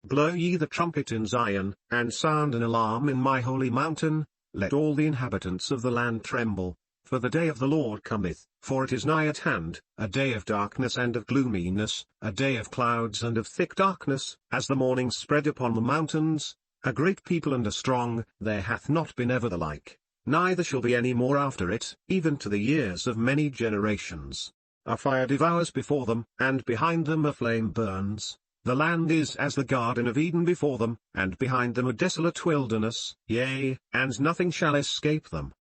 Blow ye the trumpet in Zion, and sound an alarm in my holy mountain. Let all the inhabitants of the land tremble, for the day of the Lord cometh, for it is nigh at hand, a day of darkness and of gloominess, a day of clouds and of thick darkness, as the morning spread upon the mountains, a great people and a strong, there hath not been ever the like, neither shall be any more after it, even to the years of many generations. A fire devours before them, and behind them a flame burns. The land is as the Garden of Eden before them, and behind them a desolate wilderness, yea, and nothing shall escape them.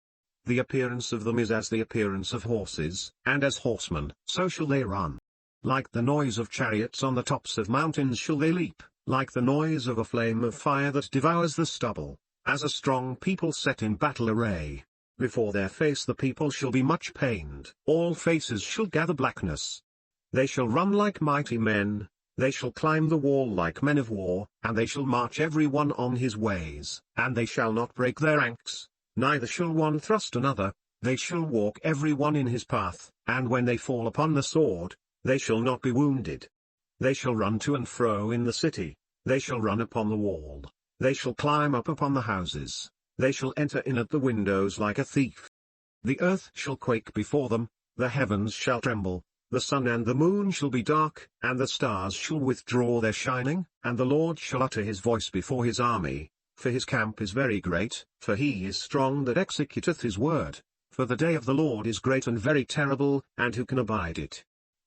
The appearance of them is as the appearance of horses, and as horsemen, so shall they run. Like the noise of chariots on the tops of mountains shall they leap, like the noise of a flame of fire that devours the stubble, as a strong people set in battle array. Before their face the people shall be much pained, all faces shall gather blackness. They shall run like mighty men, they shall climb the wall like men of war, and they shall march every one on his ways, and they shall not break their ranks, neither shall one thrust another, they shall walk every one in his path, and when they fall upon the sword, they shall not be wounded. They shall run to and fro in the city, they shall run upon the wall, they shall climb up upon the houses, they shall enter in at the windows like a thief. The earth shall quake before them, the heavens shall tremble, the sun and the moon shall be dark, and the stars shall withdraw their shining, and the Lord shall utter his voice before his army, for his camp is very great, for he is strong that executeth his word, for the day of the Lord is great and very terrible, and who can abide it?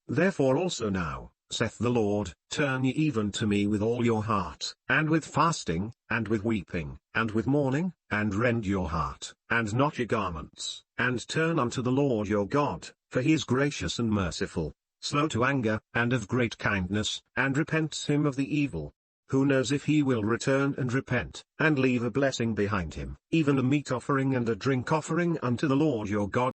Therefore also now, saith the Lord, turn ye even to me with all your heart, and with fasting, and with weeping, and with mourning, and rend your heart, and not your garments, and turn unto the Lord your God, for he is gracious and merciful, slow to anger, and of great kindness, and repents him of the evil. Who knows if he will return and repent, and leave a blessing behind him, even a meat offering and a drink offering unto the Lord your God?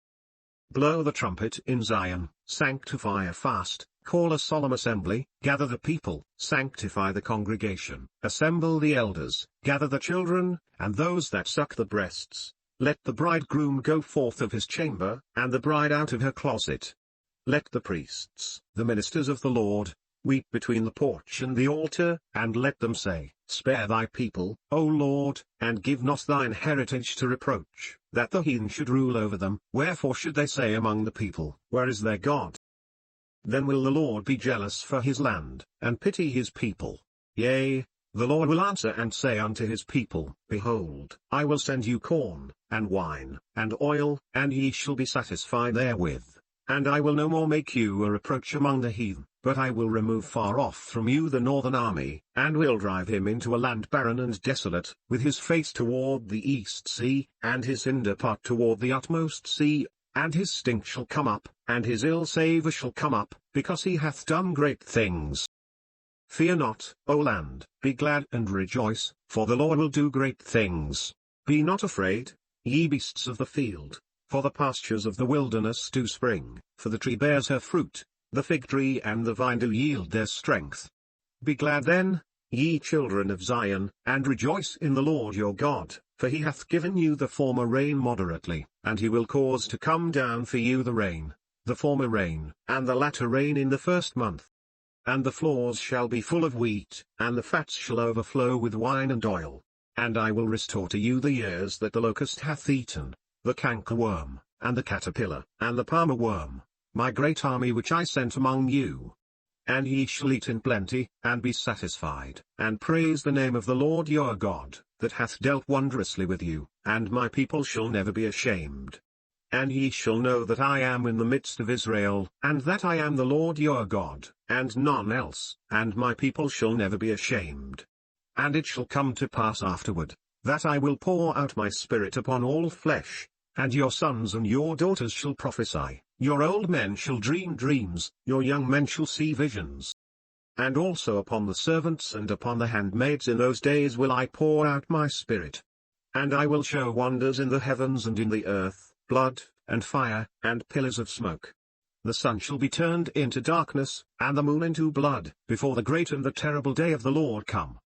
Blow the trumpet in Zion, sanctify a fast, call a solemn assembly, gather the people, sanctify the congregation, assemble the elders, gather the children, and those that suck the breasts. Let the bridegroom go forth of his chamber, and the bride out of her closet. Let the priests, the ministers of the Lord, weep between the porch and the altar, and let them say, Spare thy people, O Lord, and give not thine heritage to reproach, that the heathen should rule over them. Wherefore should they say among the people, Where is their God? Then will the Lord be jealous for his land, and pity his people. Yea, the Lord will answer and say unto his people, Behold, I will send you corn, and wine, and oil, and ye shall be satisfied therewith. And I will no more make you a reproach among the heathen, but I will remove far off from you the northern army, and will drive him into a land barren and desolate, with his face toward the east sea, and his hinder part toward the utmost sea, and his stink shall come up, and his ill savour shall come up, because he hath done great things. Fear not, O land, be glad and rejoice, for the Lord will do great things. Be not afraid, ye beasts of the field, for the pastures of the wilderness do spring, for the tree bears her fruit, the fig tree and the vine do yield their strength. Be glad then, ye children of Zion, and rejoice in the Lord your God, for he hath given you the former rain moderately, and he will cause to come down for you the rain, the former rain, and the latter rain in the first month. And the floors shall be full of wheat, and the fats shall overflow with wine and oil. And I will restore to you the years that the locust hath eaten, the cankerworm, and the caterpillar, and the palmer worm, my great army which I sent among you. And ye shall eat in plenty, and be satisfied, and praise the name of the Lord your God, that hath dealt wondrously with you, and my people shall never be ashamed. And ye shall know that I am in the midst of Israel, and that I am the Lord your God, and none else, and my people shall never be ashamed. And it shall come to pass afterward, that I will pour out my spirit upon all flesh, and your sons and your daughters shall prophesy, your old men shall dream dreams, your young men shall see visions. And also upon the servants and upon the handmaids in those days will I pour out my spirit. And I will show wonders in the heavens and in the earth, blood, and fire, and pillars of smoke. The sun shall be turned into darkness, and the moon into blood, before the great and the terrible day of the Lord come.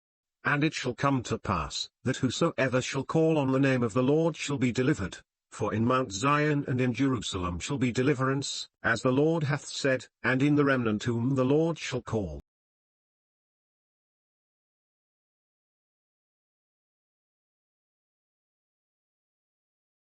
And it shall come to pass, that whosoever shall call on the name of the Lord shall be delivered. For in Mount Zion and in Jerusalem shall be deliverance, as the Lord hath said, and in the remnant whom the Lord shall call.